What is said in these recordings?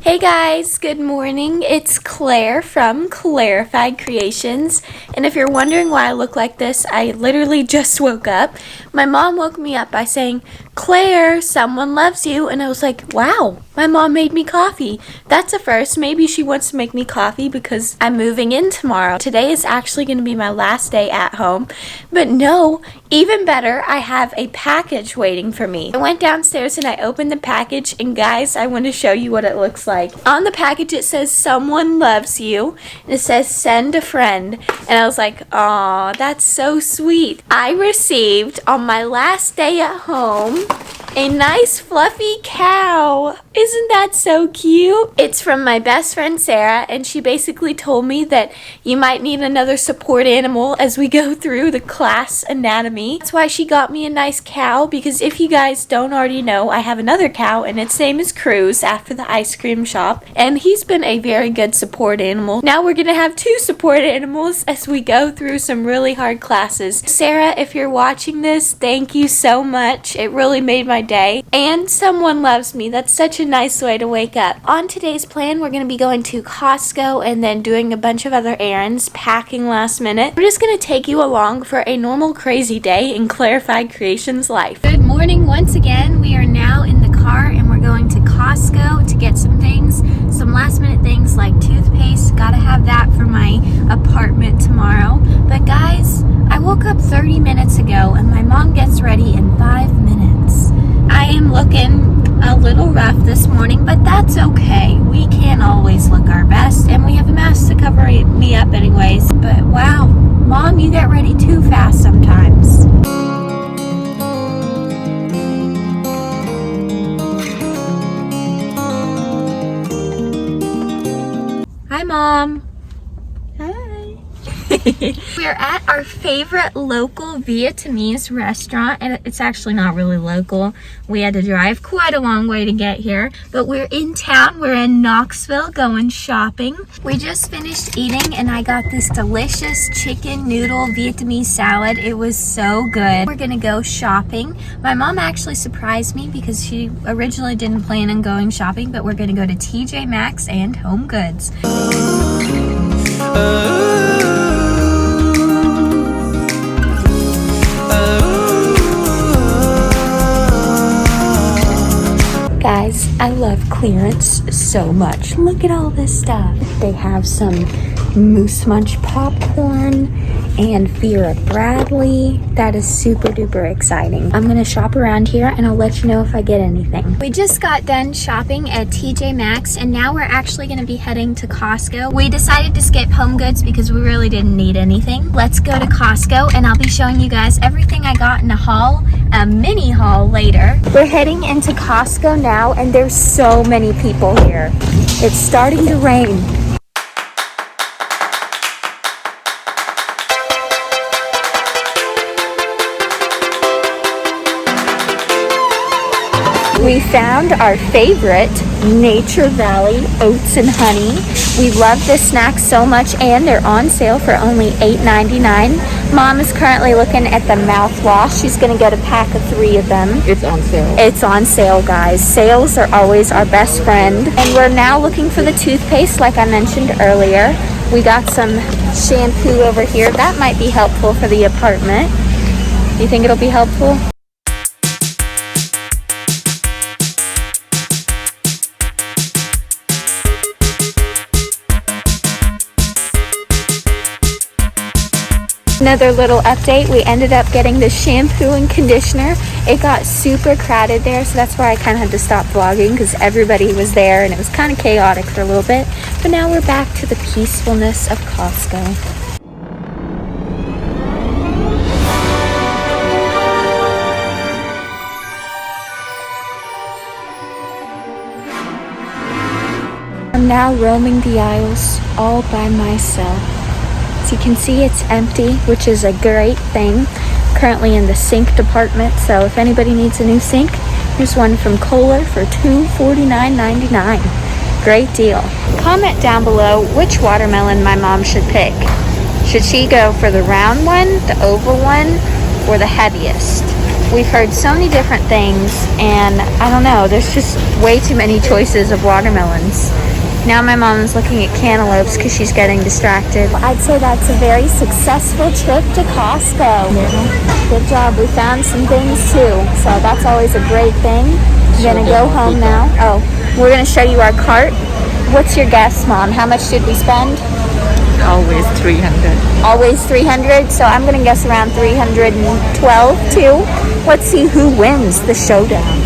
Hey guys, good morning. It's Claire from Clairified Creations. And if you're wondering why I look like this, I literally just woke up. My mom woke me up by saying, "Claire, someone loves you." And I was like, wow, my mom made me coffee. That's a first. Maybe she wants to make me coffee because I'm moving in tomorrow. Today is actually going to be my last day at home. But no, even better, I have a package waiting for me. I went downstairs and I opened the package, and guys, I want to show you what it looks like. On the package it says someone loves you, and it says send a friend, and I was like, aw, that's so sweet. I received on my last day at home a nice fluffy cow. Isn't that so cute? It's from my best friend Sarah, and she basically told me that you might need another support animal as we go through the class anatomy. That's why she got me a nice cow, because if you guys don't already know, I have another cow and its name is Cruz, after the ice cream shop, and he's been a very good support animal. Now we're gonna have two support animals as we go through some really hard classes. Sarah, if you're watching this, thank you so much. It really made my day. And someone loves me. That's such a nice way to wake up. On today's plan, we're going to be going to Costco and then doing a bunch of other errands, packing last minute. We're just going to take you along for a normal crazy day in Clairified Creations life. Good morning once again. We are now in the car and we're going to Costco to get some things, some last minute things like toothpaste. Gotta have that for my apartment tomorrow. But guys, I woke up 30 minutes ago and my mom gets ready in 5 minutes. I am looking a little rough this morning, but that's okay. We can't always look our best, and we have a mask to cover me up anyways. But wow, Mom, you get ready too fast sometimes. Hi, Mom. We're at our favorite local Vietnamese restaurant, and it's actually not really local. We had to drive quite a long way to get here, but we're in town. We're in Knoxville going shopping. We just finished eating and I got this delicious chicken noodle Vietnamese salad. It was so good. We're gonna go shopping. My mom actually surprised me because she originally didn't plan on going shopping, but we're gonna go to TJ Maxx and Home Goods. Guys, I love clearance so much. Look at all this stuff. They have some Moose Munch popcorn and Vera Bradley. That is super duper exciting. I'm gonna shop around here and I'll let you know if I get anything. We just got done shopping at TJ Maxx and now we're actually gonna be heading to Costco. We decided to skip Home Goods because we really didn't need anything. Let's go to Costco and I'll be showing you guys everything I got in a haul, a mini haul later. We're heading into Costco now and there's so many people here. It's starting to rain. We found our favorite Nature Valley oats and honey. We love this snack so much and they're on sale for only $8.99. Mom is currently looking at the mouthwash. She's gonna get a pack of 3 of them. It's on sale. It's on sale, guys. Sales are always our best friend. And we're now looking for the toothpaste like I mentioned earlier. We got some shampoo over here. That might be helpful for the apartment. You think it'll be helpful? Another little update, we ended up getting the shampoo and conditioner. It got super crowded there, so that's why I kind of had to stop vlogging because everybody was there and it was kind of chaotic for a little bit. But now we're back to the peacefulness of Costco. I'm now roaming the aisles all by myself. As you can see, it's empty, which is a great thing. Currently in the sink department, so if anybody needs a new sink, here's one from Kohler for $249.99. Great deal. Comment down below which watermelon my mom should pick. Should she go for the round one, the oval one, or the heaviest? We've heard so many different things, and I don't know, there's just way too many choices of watermelons. Now my mom is looking at cantaloupes because she's getting distracted. I'd say that's a very successful trip to Costco. Yeah. Good job. We found some things too, so that's always a great thing. We're gonna go home now. Oh, we're gonna show you our cart. What's your guess, Mom? How much did we spend? Always 300. Always 300, so I'm gonna guess around 312 too. Let's see who wins the showdown.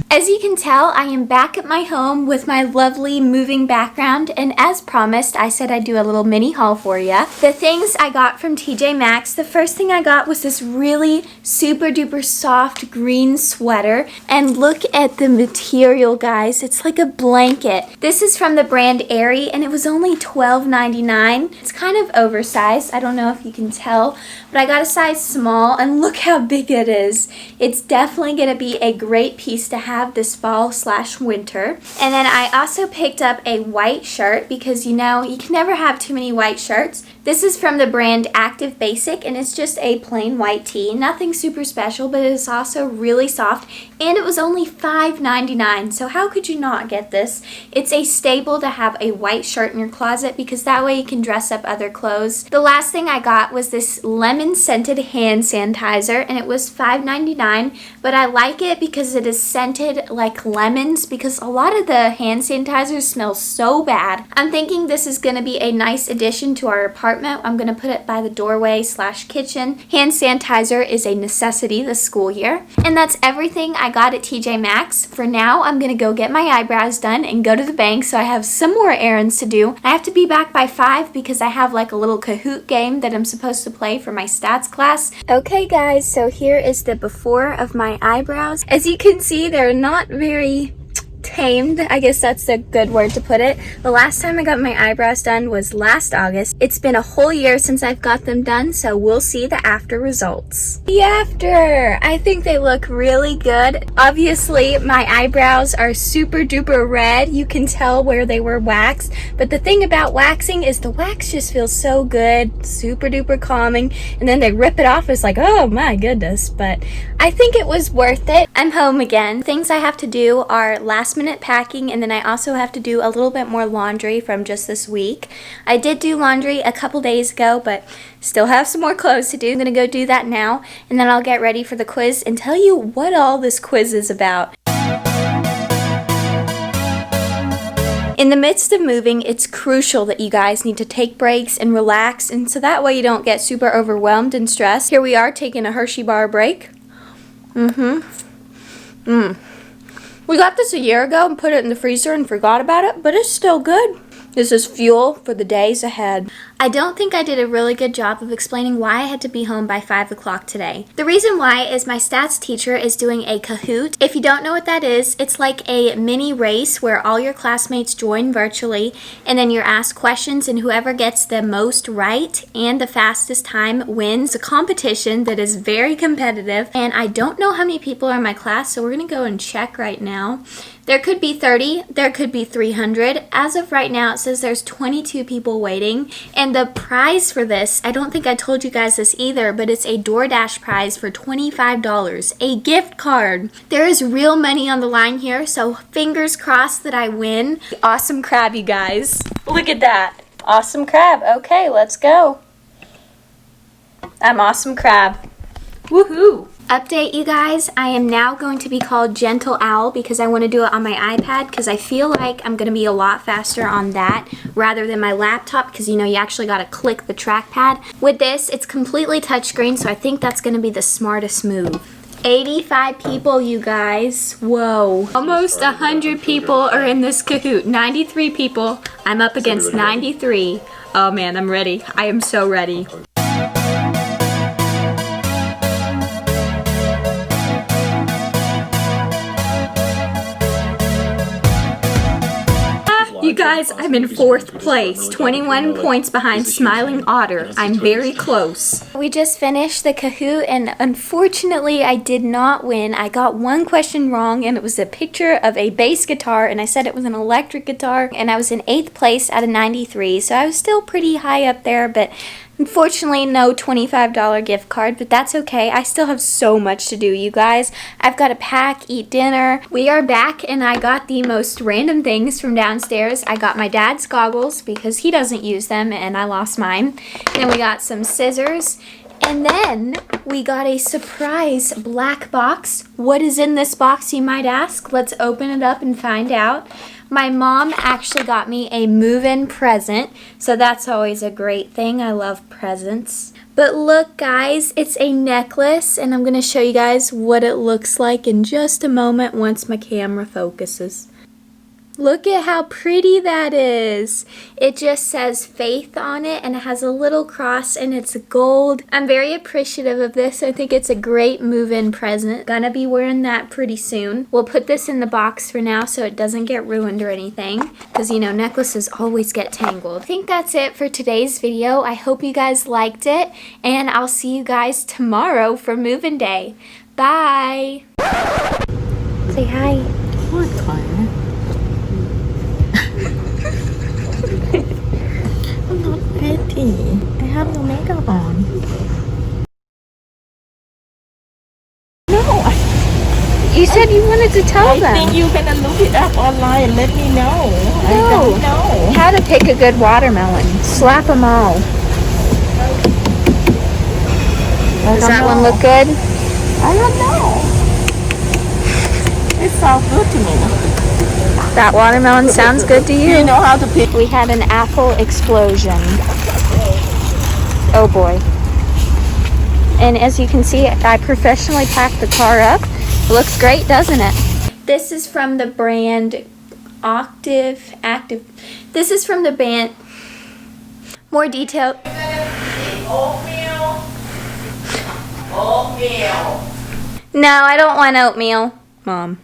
As you can tell, I am back at my home with my lovely moving background, and as promised, I said I'd do a little mini haul for you. The things I got from TJ Maxx, the first thing I got was this really super duper soft green sweater, and look at the material, guys. It's like a blanket. This is from the brand Aerie, and it was only $12.99. It's kind of oversized. I don't know if you can tell, but I got a size small, and look how big it is. It's definitely going to be a great piece to have this fall/winter. And then I also picked up a white shirt because, you know, you can never have too many white shirts. This is from the brand Active Basic, and it's just a plain white tee. Nothing super special, but it is also really soft, and it was only $5.99, so how could you not get this? It's a staple to have a white shirt in your closet because that way you can dress up other clothes. The last thing I got was this lemon-scented hand sanitizer, and it was $5.99, but I like it because it is scented like lemons because a lot of the hand sanitizers smell so bad. I'm thinking this is going to be a nice addition to our apartment. I'm going to put it by the doorway/kitchen. Hand sanitizer is a necessity this school year. And that's everything I got at TJ Maxx. For now, I'm going to go get my eyebrows done and go to the bank so I have some more errands to do. I have to be back by 5 because I have like a little Kahoot game that I'm supposed to play for my stats class. Okay guys, so here is the before of my eyebrows. As you can see, they're not very tamed. I guess that's a good word to put it. The last time I got my eyebrows done was last August. It's been a whole year since I've got them done, so we'll see the after results. The after! I think they look really good. Obviously, my eyebrows are super duper red. You can tell where they were waxed, but the thing about waxing is the wax just feels so good, super duper calming, and then they rip it off. It's like, oh my goodness, but I think it was worth it. I'm home again. Things I have to do are last minute packing, and then I also have to do a little bit more laundry from just this week. I did do laundry a couple days ago, but still have some more clothes to do. I'm gonna go do that now, and then I'll get ready for the quiz and tell you what all this quiz is about. In the midst of moving, it's crucial that you guys need to take breaks and relax, and so that way you don't get super overwhelmed and stressed. Here we are taking a Hershey bar break. We got this a year ago and put it in the freezer and forgot about it, but it's still good. This is fuel for the days ahead. I don't think I did a really good job of explaining why I had to be home by 5 o'clock today. The reason why is my stats teacher is doing a Kahoot. If you don't know what that is, it's like a mini race where all your classmates join virtually, and then you're asked questions, and whoever gets the most right and the fastest time wins. A competition that is very competitive, and I don't know how many people are in my class, so we're gonna go and check right now. There could be 30, there could be 300. As of right now, it says there's 22 people waiting. And the prize for this, I don't think I told you guys this either, but it's a DoorDash prize for $25, a gift card. There is real money on the line here, so fingers crossed that I win. Awesome crab, you guys. Look at that. Awesome crab. Okay, let's go. I'm awesome crab. Woohoo! Update, you guys, I am now going to be called Gentle Owl because I want to do it on my iPad because I feel like I'm going to be a lot faster on that rather than my laptop because, you know, you actually got to click the trackpad. With this, it's completely touchscreen, so I think that's going to be the smartest move. 85 people, you guys. Whoa. Almost 100 people are in this Kahoot. 93 people. I'm up against 93. Oh man, I'm ready. I am so ready. You guys, I'm in 4th place, 21 points behind Smiling Otter. I'm very close. We just finished the Kahoot, and unfortunately I did not win. I got one question wrong, and it was a picture of a bass guitar, and I said it was an electric guitar, and I was in 8th place out of 93, so I was still pretty high up there, but unfortunately, no $25 gift card, but that's okay. I still have so much to do, you guys. I've got to pack, eat dinner. We are back, and I got the most random things from downstairs. I got my dad's goggles because he doesn't use them, and I lost mine. Then we got some scissors, and then we got a surprise black box. What is in this box, you might ask? Let's open it up and find out. My mom actually got me a move-in present, so that's always a great thing. I love presents. But look, guys, it's a necklace, and I'm going to show you guys what it looks like in just a moment once my camera focuses. Look at how pretty that is. It just says faith on it, and it has a little cross, and it's gold. I'm very appreciative of this. I think it's a great move-in present. Gonna be wearing that pretty soon. We'll put this in the box for now so it doesn't get ruined or anything, because you know necklaces always get tangled. I think that's it for today's video. I hope you guys liked it, and I'll see you guys tomorrow for move-in day. Bye. Say hi. What time? I'm not pretty. I have no makeup on. No, You said you wanted to tell them. I think you're gonna look it up online and let me know. I No. don't know. How to pick a good watermelon. Slap them all. Does that one look good? I don't know. It sounds good to me. That watermelon sounds good to Do you? you know how to pick? We had an apple explosion. Oh boy. And as you can see, I professionally packed the car up. It looks great, doesn't it? This is from the brand Active. This is from the band. More detail. Oatmeal. Oatmeal. No, I don't want oatmeal, Mom.